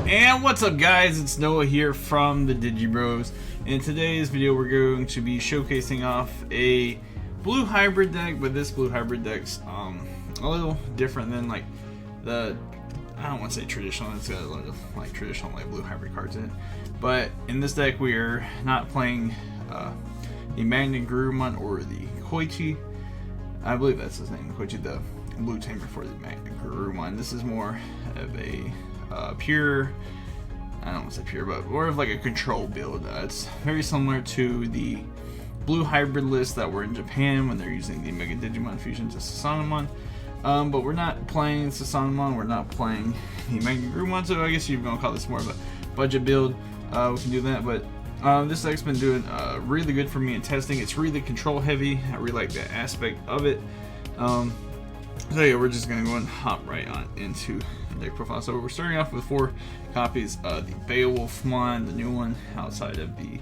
And what's up, guys? It's Noah here from the Digi Bros. In today's video we're going to be showcasing off a blue hybrid deck, but this blue hybrid deck's a little different than like the, I don't want to say traditional, it's got a lot of like traditional like blue hybrid cards in it. But in this deck we are not playing the Magnet Garurumon or the Koichi. I believe that's his name, Koichi, the blue tamer for the Magnet Garurumon. This is more of a pure, I don't want to say pure, but more of like a control build. It's very similar to the blue hybrid list that were in Japan when they're using the Mega Digimon fusion to Susanomon. But we're not playing Susanomon, we're not playing the Magnet Garurumon, so I guess you're going to call this more of a budget build. We can do that, but this deck's been doing really good for me in testing. It's really control heavy. I really like that aspect of it. So yeah, we're just going to go and hop right on into the deck profile. So we're starting off with 4 copies of the Beowulfmon, the new one outside of the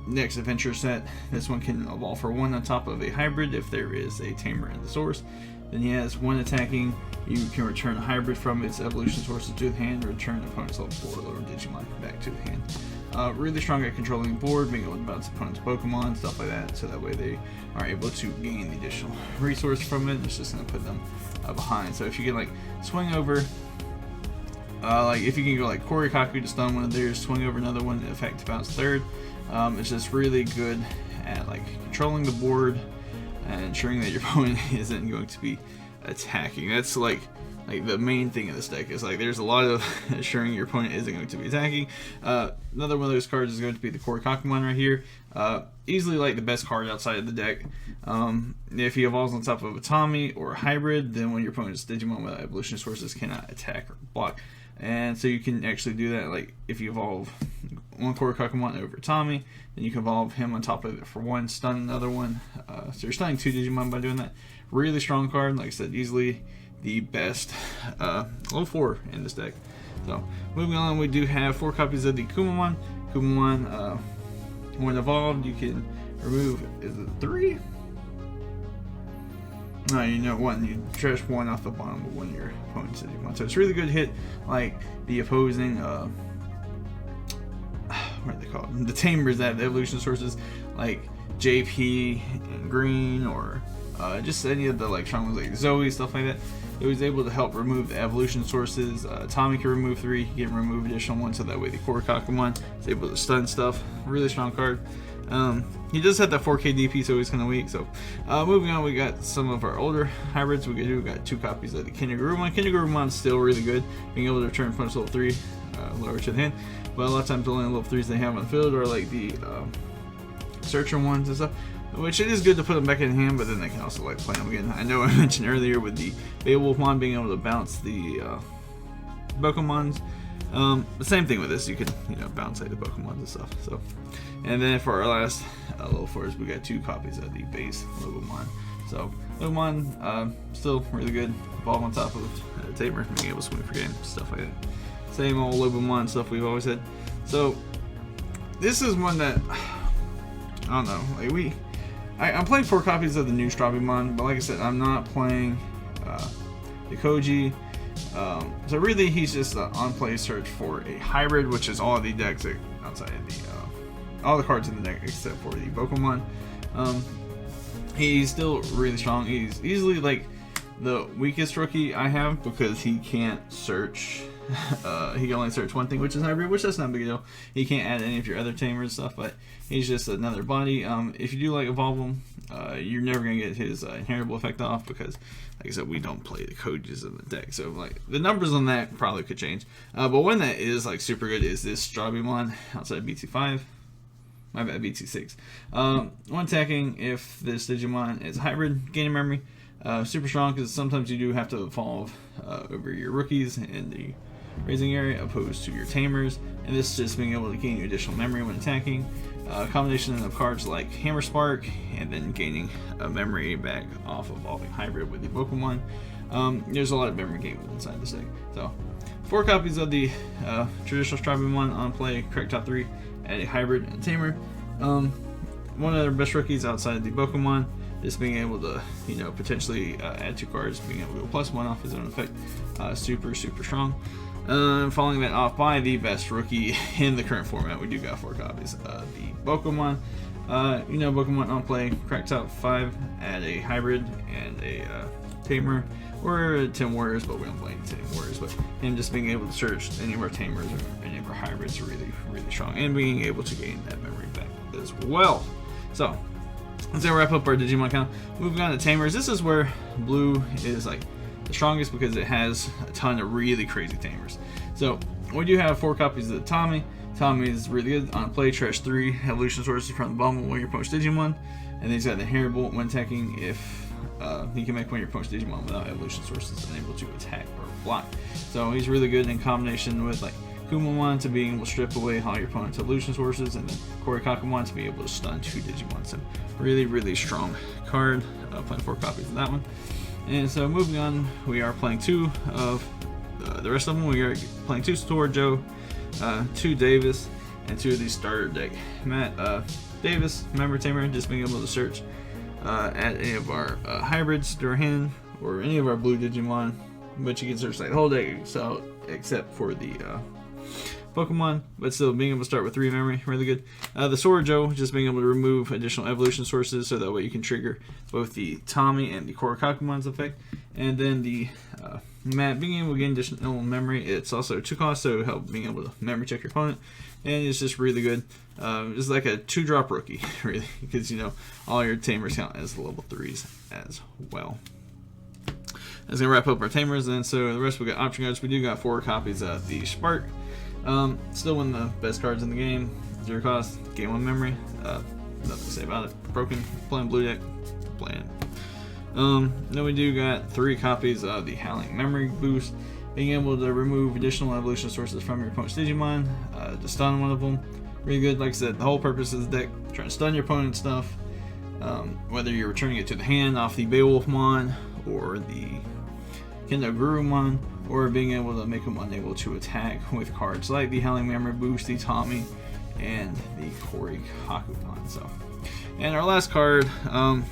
next adventure set. This one can evolve for 1 on top of a hybrid if there is a tamer in the source. Then he has 1 attacking. You can return a hybrid from its evolution sources to the hand, or return opponent's level 4 or lower Digimon back to the hand. Really strong at controlling the board, being able to bounce opponent's Pokemon, stuff like that, so that way they are able to gain the additional resource from it. It's just going to put them behind. So if you can like swing over, like if you can go like Korikaku to stun one of theirs, swing over another one, in effect to bounce third. It's just really good at like controlling the board and ensuring that your opponent isn't going to be attacking. That's like the main thing of this deck is like there's a lot of assuring your opponent isn't going to be attacking. Another one of those cards is going to be the Korikakumon right here. Easily like the best card outside of the deck. If he evolves on top of a Tommy or a hybrid, then when your opponent's Digimon with evolution sources cannot attack or block. And so you can actually do that, like if you evolve one Korikakumon over Tommy, then you can evolve him on top of it for 1, stun another one. So you're stunning 2 Digimon by doing that. Really strong card, like I said, easily the best level 4 in this deck. So moving on, we do have 4 copies of the Kumamon. Kumamon, when evolved, you can remove, is it 3? No, you know, 1. You trash 1 off the bottom of one of your opponent's Digimon. So it's really good hit like the opposing what are they called? The tamers that have the evolution sources like JP and Green, or just any of the like strong ones like Zoe, stuff like that. It was able to help remove the evolution sources. Tommy can remove 3, he can remove additional 1, so that way the Korikakumon is able to stun stuff. Really strong card. He does have that 4K DP, so he's kind of weak. So moving on, we got some of our older hybrids. We got 2 copies of the Kinegurumon. Kinegurumon is still really good, being able to return punch level 3 lower to the hand. But a lot of times the only level 3s they have on the field are like the Searcher ones and stuff, which it is good to put them back in hand, but then they can also like play them again. I know I mentioned earlier with the Beowulfmon being able to bounce the Pokemons. The same thing with this, you can bounce like the Pokemons and stuff. So, and then for our last level 4s, we got 2 copies of the base Lobomon. So Lobomon, still really good. Evolve on top of Tamer, being able to swing for game, stuff like that. Same old Lobomon stuff we've always had. So this is one that I don't know. Like I'm playing 4 copies of the new Strabimon, but like I said, I'm not playing the Koji. So really, he's just an on-play search for a hybrid, which is all the decks outside of the all the cards in the deck except for the Pokemon. He's still really strong. He's easily like the weakest rookie I have because he can't search. He can only search 1 thing, which is hybrid, which that's not a big deal. He can't add any of your other tamers and stuff, but he's just another body. If you do like evolve him, you're never gonna get his inheritable effect off because, like I said, we don't play the Kojis in the deck. So like the numbers on that probably could change. But one that is like super good is this Strabimon outside BT5. My bad, BT6. 1 attacking if this Digimon is a hybrid, gaining memory. Super strong because sometimes you do have to evolve over your rookies in the raising area opposed to your tamers, and this is just being able to gain you additional memory when attacking. A combination of cards like Hammer Spark and then gaining a memory back off evolving hybrid with the Pokemon. There's a lot of memory gain inside this deck. So 4 copies of the traditional Strabimon on play, correct top 3 at a hybrid and tamer. One of their best rookies outside of the Pokemon. Just being able to, potentially add 2 cards, being able to go +1 off his own effect. Super strong. Following that off by the best rookie in the current format, we do got 4 copies. The Pokemon, Pokemon on play, cracked top 5, add a hybrid and a tamer, or 10 warriors, but we don't play 10 warriors. But him just being able to search any of our tamers or any of our hybrids are really, really strong, and being able to gain that memory back as well. So let's wrap up our Digimon count. Moving on to tamers, this is where blue is like the strongest because it has a ton of really crazy tamers. So we do have 4 copies of the Tommy. Tommy is really good on play, trash 3 evolution sources from the bottom of your opponent's Digimon, and then he's got the inherent bolt when attacking if he can make one of your opponent's Digimon without evolution sources unable to attack or block. So he's really good in combination with like Kumamon to being able to strip away all your opponent's evolution sources, and then Korikakumon to be able to stun 2 Digimon. So really, really strong card. Playing 4 copies of that one. And so moving on, we are playing 2 of the rest of them. We are playing 2 Storajo, 2 Davis, and 2 of these starter deck. Davis, member tamer, just being able to search at any of our hybrids to our hand, or any of our blue Digimon, but you can search like the whole deck except for the Pokemon, but still being able to start with 3 memory, really good. The Sorajo, just being able to remove additional evolution sources, so that way you can trigger both the Tommy and the Korikakumon's effect. And then the Matt, being able to gain additional memory, it's also 2 costs, so help being able to memory check your opponent, and it's just really good. It's like a 2-drop rookie, really, because all your tamers count as level 3s as well. That's gonna wrap up our tamers, and so the rest we got option cards. We do got 4 copies of the Spark. Still one of the best cards in the game. 0 cost, gain 1 memory. Nothing to say about it. Broken, playing blue deck, playing. Then we do got 3 copies of the Howling Memory Boost, being able to remove additional evolution sources from your opponent's Digimon, to stun one of them. Really good. Like I said, the whole purpose of the deck, trying to stun your opponent's stuff. Whether you're returning it to the hand off the Beowulfmon or the Kendo Gurumon, or being able to make them unable to attack with cards like the Howling Memory Boost, the Tommy, and the Korikakumon. So, and our last card, got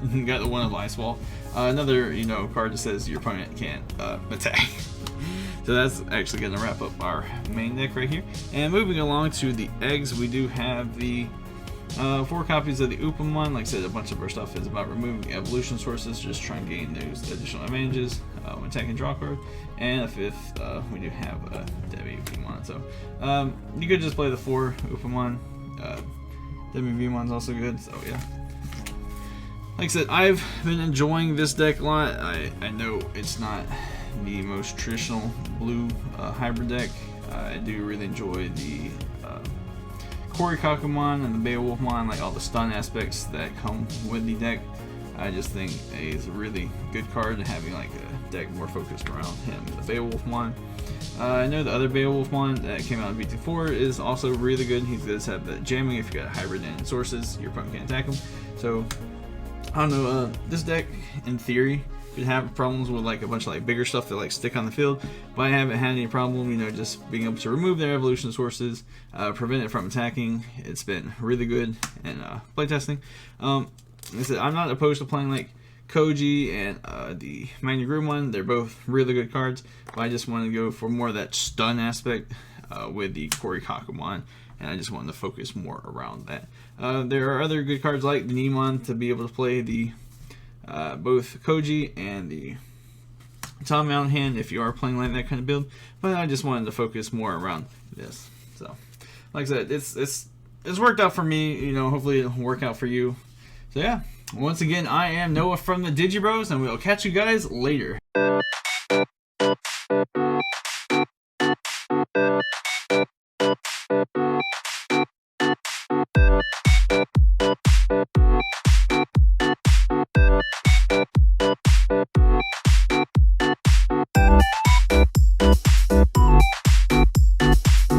the one of Ice Wall. Another card that says your opponent can't attack. So that's actually going to wrap up our main deck right here. And moving along to the eggs, we do have the 4 copies of the Upamon. Like I said, a bunch of our stuff is about removing evolution sources, just try and gain those additional advantages when attacking draw card. And a 5th, we do have a Digimon. So you could just play the 4 Upamon. Digimon's also good. So yeah. Like I said, I've been enjoying this deck a lot. I know it's not the most traditional blue hybrid deck. I do really enjoy the Korikakumon and the Beowulfmon, like all the stun aspects that come with the deck. I just think it's a really good card, having like a deck more focused around him, the Beowulfmon. I know the other Beowulfmon that came out in BT4 is also really good. He does have the jamming. If you got hybrid and sources, your opponent can't attack him. So I don't know, this deck in theory could have problems with like a bunch of like bigger stuff that like stick on the field, but I haven't had any problem, just being able to remove their evolution sources, prevent it from attacking. It's been really good in playtesting. Like I said, I'm not opposed to playing like Koji and the Magnagrummon. They're both really good cards, but I just want to go for more of that stun aspect with the Korikakumon, and I just wanted to focus more around that. There are other good cards like the Nemon to be able to play the both Koji and the Tom Mountain hand if you are playing like that kind of build, but I just wanted to focus more around this. So like I said, it's worked out for me, hopefully it'll work out for you. So yeah, once again, I am Noah from the Digi Bros, and we'll catch you guys later.